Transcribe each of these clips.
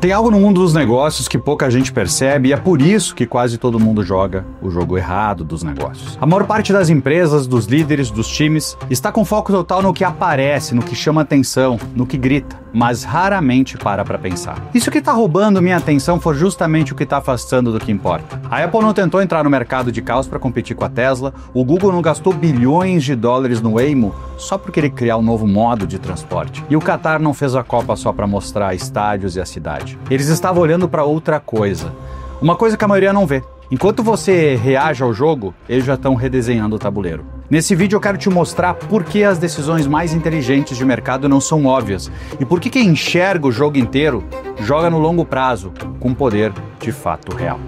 Tem algo no mundo dos negócios que pouca gente percebe e é por isso que quase todo mundo joga o jogo errado dos negócios. A maior parte das empresas, dos líderes, dos times, está com foco total no que aparece, no que chama atenção, no que grita, mas raramente para pensar. Isso que está roubando minha atenção foi justamente o que está afastando do que importa. A Apple não tentou entrar no mercado de carros para competir com a Tesla, o Google não gastou bilhões de dólares no Waymo só por querer criar um novo modo de transporte. E o Qatar não fez a Copa só para mostrar estádios e a cidade. Eles estavam olhando para outra coisa. Uma coisa que a maioria não vê. Enquanto você reage ao jogo, eles já estão redesenhando o tabuleiro. Nesse vídeo eu quero te mostrar por que as decisões mais inteligentes de mercado não são óbvias e por que quem enxerga o jogo inteiro joga no longo prazo, com poder de fato real.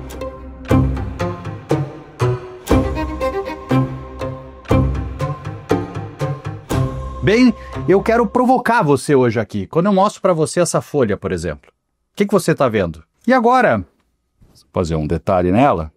Bem, eu quero provocar você hoje aqui, quando eu mostro para você essa folha, por exemplo. O que você está vendo? E agora, vou fazer um detalhe nela,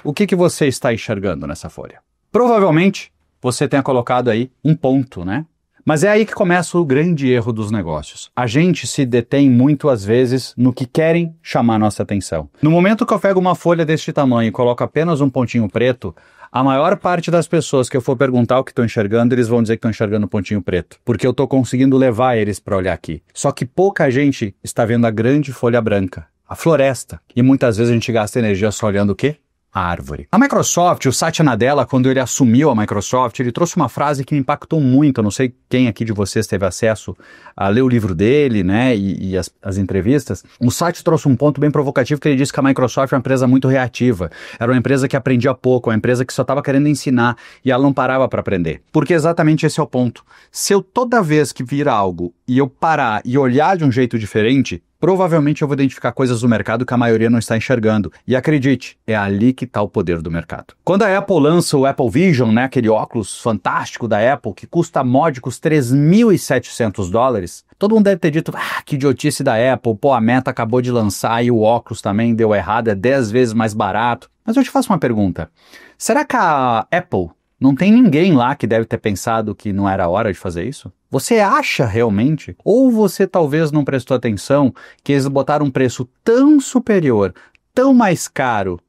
o que você está enxergando nessa folha? Provavelmente você tenha colocado aí um ponto, né? Mas é aí que começa o grande erro dos negócios. A gente se detém muito às vezes no que querem chamar nossa atenção. No momento que eu pego uma folha deste tamanho e coloco apenas um pontinho preto, a maior parte das pessoas que eu for perguntar o que estão enxergando, eles vão dizer que estão enxergando um pontinho preto. Porque eu estou conseguindo levar eles para olhar aqui. Só que pouca gente está vendo a grande folha branca, a floresta. E muitas vezes a gente gasta energia só olhando o quê? A árvore. A Microsoft, o Satya Nadella, quando ele assumiu a Microsoft, ele trouxe uma frase que me impactou muito. Eu não sei quem aqui de vocês teve acesso a ler o livro dele, né, e as entrevistas. O Satya trouxe um ponto bem provocativo que ele disse que a Microsoft é uma empresa muito reativa. Era uma empresa que aprendia pouco, uma empresa que só estava querendo ensinar e ela não parava para aprender. Porque exatamente esse é o ponto. Se eu toda vez que vir algo e eu parar e olhar de um jeito diferente, provavelmente eu vou identificar coisas do mercado que a maioria não está enxergando. E acredite, é ali que está o poder do mercado. Quando a Apple lança o Apple Vision, né, aquele óculos fantástico da Apple, que custa módicos $3.700, todo mundo deve ter dito, que idiotice da Apple, pô, a Meta acabou de lançar e o óculos também deu errado, é 10 vezes mais barato. Mas eu te faço uma pergunta, será que a Apple não tem ninguém lá que deve ter pensado que não era hora de fazer isso? Você acha realmente? Ou você talvez não prestou atenção que eles botaram um preço tão superior, tão mais caro,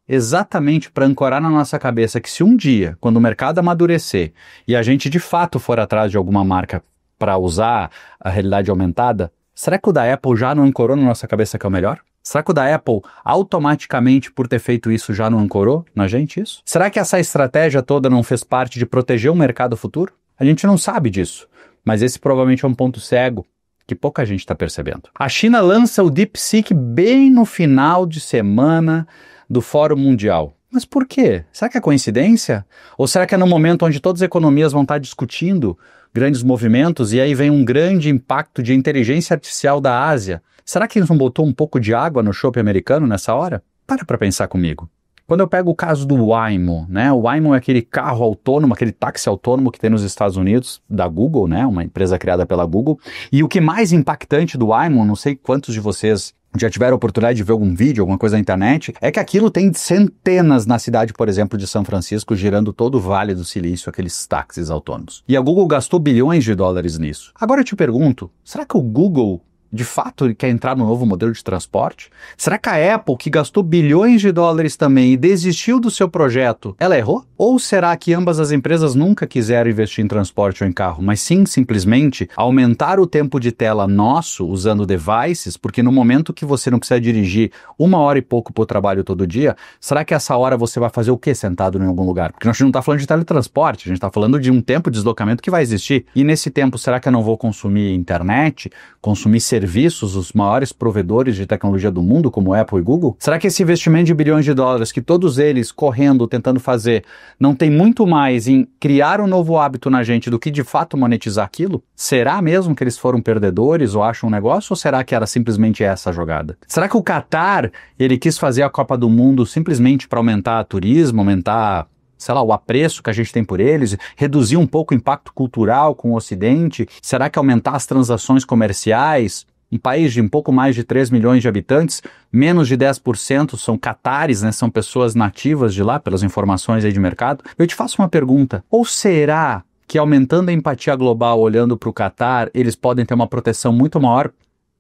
exatamente para ancorar na nossa cabeça que se um dia, quando o mercado amadurecer e a gente de fato for atrás de alguma marca para usar a realidade aumentada, será que o da Apple já não ancorou na nossa cabeça que é o melhor? Será que o da Apple, automaticamente, por ter feito isso, já não ancorou na gente isso? Será que essa estratégia toda não fez parte de proteger o mercado futuro? A gente não sabe disso, mas esse provavelmente é um ponto cego que pouca gente está percebendo. A China lança o DeepSeek bem no final de semana do Fórum Mundial. Mas por quê? Será que é coincidência? Ou será que é no momento onde todas as economias vão estar discutindo grandes movimentos e aí vem um grande impacto de inteligência artificial da Ásia? Será que eles não botou um pouco de água no chopp americano nessa hora? Para pensar comigo. Quando eu pego o caso do Waymo, né? O Waymo é aquele carro autônomo, aquele táxi autônomo que tem nos Estados Unidos, da Google, né? Uma empresa criada pela Google. E o que mais impactante do Waymo, não sei quantos de vocês já tiveram a oportunidade de ver algum vídeo, alguma coisa na internet, é que aquilo tem centenas na cidade, por exemplo, de São Francisco, girando todo o Vale do Silício, aqueles táxis autônomos. E a Google gastou bilhões de dólares nisso. Agora eu te pergunto, será que o Google de fato ele quer entrar no novo modelo de transporte? Será que a Apple, que gastou bilhões de dólares também e desistiu do seu projeto, ela errou? Ou será que ambas as empresas nunca quiseram investir em transporte ou em carro, mas sim simplesmente aumentar o tempo de tela nosso usando devices, porque no momento que você não precisa dirigir 1 hora e pouco para o trabalho todo dia, será que essa hora você vai fazer o quê sentado em algum lugar? Porque a gente não está falando de teletransporte, a gente está falando de um tempo de deslocamento que vai existir. E nesse tempo, será que eu não vou consumir internet, consumir serviços, os maiores provedores de tecnologia do mundo, como Apple e Google? Será que esse investimento de bilhões de dólares que todos eles correndo, tentando fazer, não tem muito mais em criar um novo hábito na gente do que de fato monetizar aquilo? Será mesmo que eles foram perdedores ou acham um negócio, ou será que era simplesmente essa a jogada? Será que o Qatar, ele quis fazer a Copa do Mundo simplesmente para aumentar turismo, aumentar, sei lá, o apreço que a gente tem por eles, reduzir um pouco o impacto cultural com o Ocidente? Será que aumentar as transações comerciais? Um país de um pouco mais de 3 milhões de habitantes, menos de 10% são catares, né? São pessoas nativas de lá, pelas informações aí de mercado. Eu te faço uma pergunta, ou será que aumentando a empatia global, olhando para o Qatar, eles podem ter uma proteção muito maior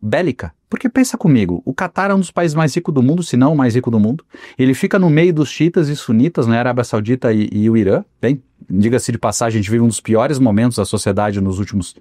bélica. Porque pensa comigo, o Catar é um dos países mais ricos do mundo, se não o mais rico do mundo. Ele fica no meio dos xiitas e sunitas, né, Arábia Saudita e o Irã. Bem, diga-se de passagem, a gente vive um dos piores momentos da sociedade nos últimos,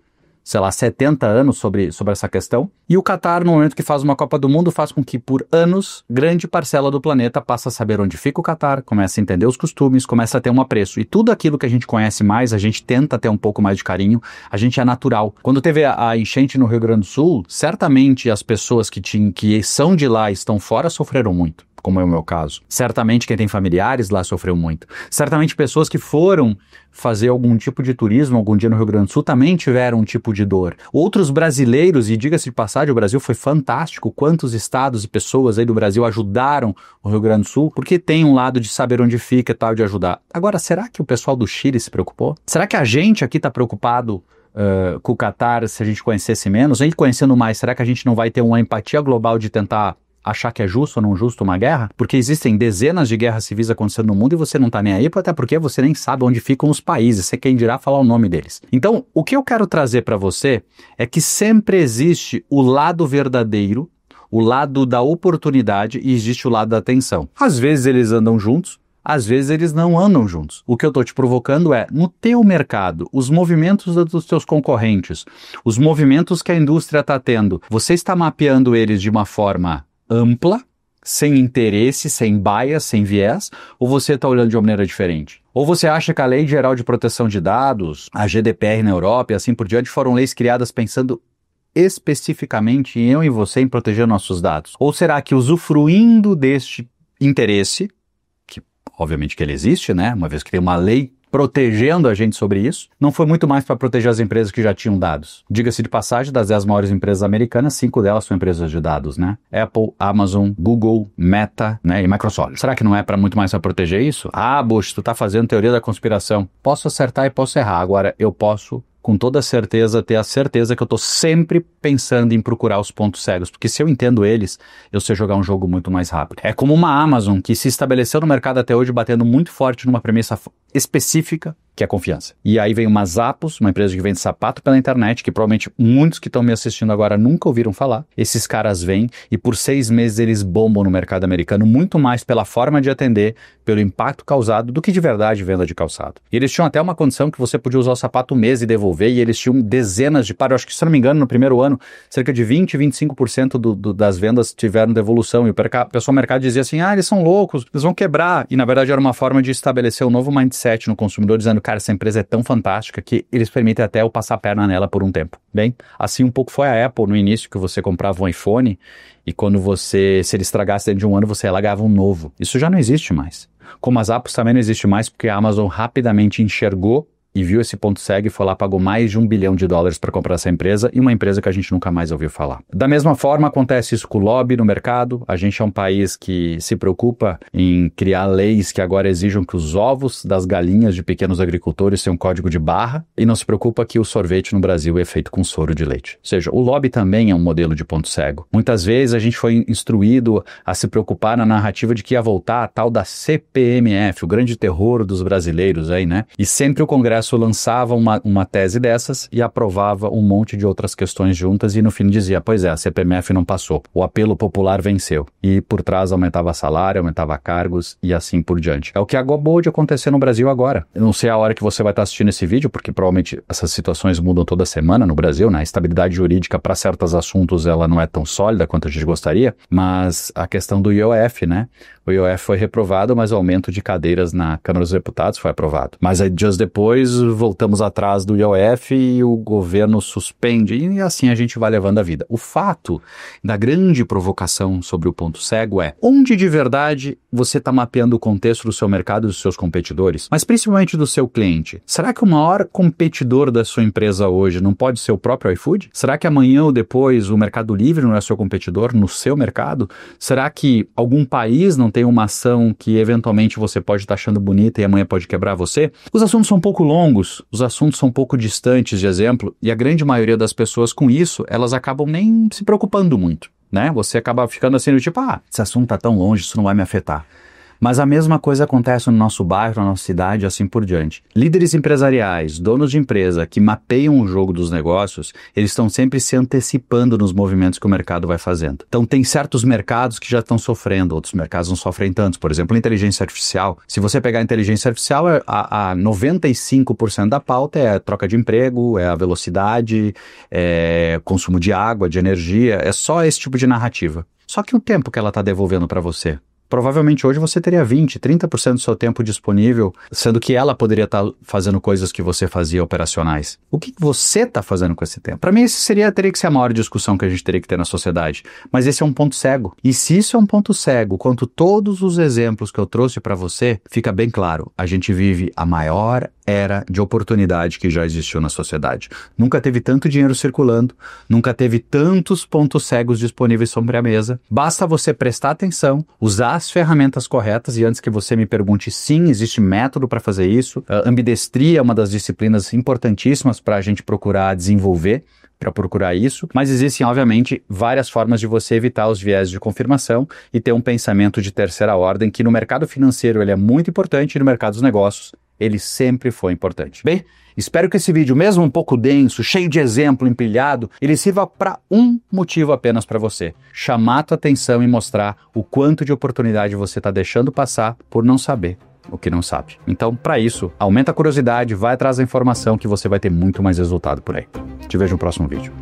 70 anos sobre essa questão. E o Catar, no momento que faz uma Copa do Mundo, faz com que, por anos, grande parcela do planeta passe a saber onde fica o Catar, começa a entender os costumes, começa a ter um apreço. E tudo aquilo que a gente conhece mais, a gente tenta ter um pouco mais de carinho, a gente é natural. Quando teve a enchente no Rio Grande do Sul, certamente as pessoas que são de lá e estão fora sofreram muito, como é o meu caso. Certamente quem tem familiares lá sofreu muito. Certamente pessoas que foram fazer algum tipo de turismo algum dia no Rio Grande do Sul também tiveram um tipo de dor. Outros brasileiros, e diga-se de passagem, o Brasil foi fantástico, quantos estados e pessoas aí do Brasil ajudaram o Rio Grande do Sul, porque tem um lado de saber onde fica e tal, de ajudar. Agora, será que o pessoal do Chile se preocupou? Será que a gente aqui está preocupado com o Catar se a gente conhecesse menos? A gente conhecendo mais, será que a gente não vai ter uma empatia global de tentar achar que é justo ou não justo uma guerra? Porque existem dezenas de guerras civis acontecendo no mundo e você não tá nem aí, até porque você nem sabe onde ficam os países, você quem dirá falar o nome deles. Então, o que eu quero trazer para você é que sempre existe o lado verdadeiro, o lado da oportunidade e existe o lado da tensão. Às vezes eles andam juntos, às vezes eles não andam juntos. O que eu estou te provocando é, no teu mercado, os movimentos dos teus concorrentes, os movimentos que a indústria está tendo, você está mapeando eles de uma forma ampla, sem interesse, sem bias, sem viés, ou você está olhando de uma maneira diferente? Ou você acha que a Lei Geral de Proteção de Dados, a GDPR na Europa e assim por diante, foram leis criadas pensando especificamente em eu e você em proteger nossos dados? Ou será que usufruindo deste interesse, que obviamente que ele existe, né, uma vez que tem uma lei protegendo a gente sobre isso, não foi muito mais para proteger as empresas que já tinham dados? Diga-se de passagem, das 10 maiores empresas americanas, 5 delas são empresas de dados, né? Apple, Amazon, Google, Meta, né, e Microsoft. Será que não é para muito mais para proteger isso? Ah, Bush, tu tá fazendo teoria da conspiração. Posso acertar e posso errar. Agora, eu posso com toda certeza, ter a certeza que eu tô sempre pensando em procurar os pontos cegos, porque se eu entendo eles, eu sei jogar um jogo muito mais rápido. É como uma Amazon que se estabeleceu no mercado até hoje batendo muito forte numa premissa específica, que é confiança. E aí vem uma Zappos, uma empresa que vende sapato pela internet, que provavelmente muitos que estão me assistindo agora nunca ouviram falar. Esses caras vêm e por 6 meses eles bombam no mercado americano, muito mais pela forma de atender, pelo impacto causado, do que de verdade venda de calçado. E eles tinham até uma condição que você podia usar o sapato um mês e devolver, e eles tinham dezenas de pares, acho que se não me engano no primeiro ano, cerca de 20, 25% das vendas tiveram devolução, e o pessoal do mercado dizia assim, eles são loucos, eles vão quebrar, e na verdade era uma forma de estabelecer um novo mindset no consumidor, dizendo, cara, essa empresa é tão fantástica que eles permitem até eu passar a perna nela por um tempo. Bem, assim um pouco foi a Apple no início, que você comprava um iPhone e quando se ele estragasse dentro de um ano, você largava um novo. Isso já não existe mais. Como as Apples também não existe mais, porque a Amazon rapidamente enxergou e viu esse ponto cego e foi lá, pagou mais de $1 bilhão para comprar essa empresa, e uma empresa que a gente nunca mais ouviu falar. Da mesma forma, acontece isso com o lobby no mercado. A gente é um país que se preocupa em criar leis que agora exijam que os ovos das galinhas de pequenos agricultores tenham um código de barra, e não se preocupa que o sorvete no Brasil é feito com soro de leite. Ou seja, o lobby também é um modelo de ponto cego. Muitas vezes a gente foi instruído a se preocupar na narrativa de que ia voltar a tal da CPMF, o grande terror dos brasileiros aí, né? E sempre o Congresso lançava uma tese dessas e aprovava um monte de outras questões juntas e no fim dizia, pois é, a CPMF não passou, o apelo popular venceu. E por trás aumentava salário, aumentava cargos e assim por diante. É o que acabou de acontecer no Brasil agora. Eu não sei a hora que você vai estar assistindo esse vídeo, porque provavelmente essas situações mudam toda semana no Brasil, né? A estabilidade jurídica para certos assuntos ela não é tão sólida quanto a gente gostaria, mas a questão do IOF, né? O IOF foi reprovado, mas o aumento de cadeiras na Câmara dos Deputados foi aprovado. Mas aí, dias depois, voltamos atrás do IOF e o governo suspende, e assim a gente vai levando a vida. O fato da grande provocação sobre o ponto cego é onde de verdade você está mapeando o contexto do seu mercado e dos seus competidores, mas principalmente do seu cliente. Será que o maior competidor da sua empresa hoje não pode ser o próprio iFood? Será que amanhã ou depois o Mercado Livre não é seu competidor no seu mercado? Será que algum país não tem uma ação que eventualmente você pode estar achando bonita e amanhã pode quebrar você? Os assuntos são um pouco longos, os assuntos são um pouco distantes de exemplo, e a grande maioria das pessoas com isso, elas acabam nem se preocupando muito, né? Você acaba ficando assim, do tipo, esse assunto tá tão longe, isso não vai me afetar. Mas a mesma coisa acontece no nosso bairro, na nossa cidade e assim por diante. Líderes empresariais, donos de empresa que mapeiam o jogo dos negócios, eles estão sempre se antecipando nos movimentos que o mercado vai fazendo. Então tem certos mercados que já estão sofrendo, outros mercados não sofrem tanto. Por exemplo, a inteligência artificial. Se você pegar a inteligência artificial, a 95% da pauta é a troca de emprego, é a velocidade, é consumo de água, de energia, é só esse tipo de narrativa. Só que o tempo que ela está devolvendo para você? Provavelmente hoje você teria 20%, 30% do seu tempo disponível, sendo que ela poderia estar fazendo coisas que você fazia operacionais. O que você está fazendo com esse tempo? Para mim, esse teria que ser a maior discussão que a gente teria que ter na sociedade. Mas esse é um ponto cego. E se isso é um ponto cego, quanto todos os exemplos que eu trouxe para você, fica bem claro. A gente vive a maior era de oportunidade que já existiu na sociedade. Nunca teve tanto dinheiro circulando, nunca teve tantos pontos cegos disponíveis sobre a mesa. Basta você prestar atenção, usar as ferramentas corretas, e antes que você me pergunte, sim, existe método para fazer isso. A ambidestria é uma das disciplinas importantíssimas para a gente procurar desenvolver, para procurar isso, mas existem, obviamente, várias formas de você evitar os viés de confirmação e ter um pensamento de terceira ordem, que no mercado financeiro ele é muito importante e no mercado dos negócios ele sempre foi importante. Bem, espero que esse vídeo, mesmo um pouco denso, cheio de exemplo, empilhado, ele sirva para um motivo apenas para você: chamar a tua atenção e mostrar o quanto de oportunidade você está deixando passar por não saber o que não sabe. Então, para isso, aumenta a curiosidade, vai atrás da informação que você vai ter muito mais resultado por aí. Te vejo no próximo vídeo.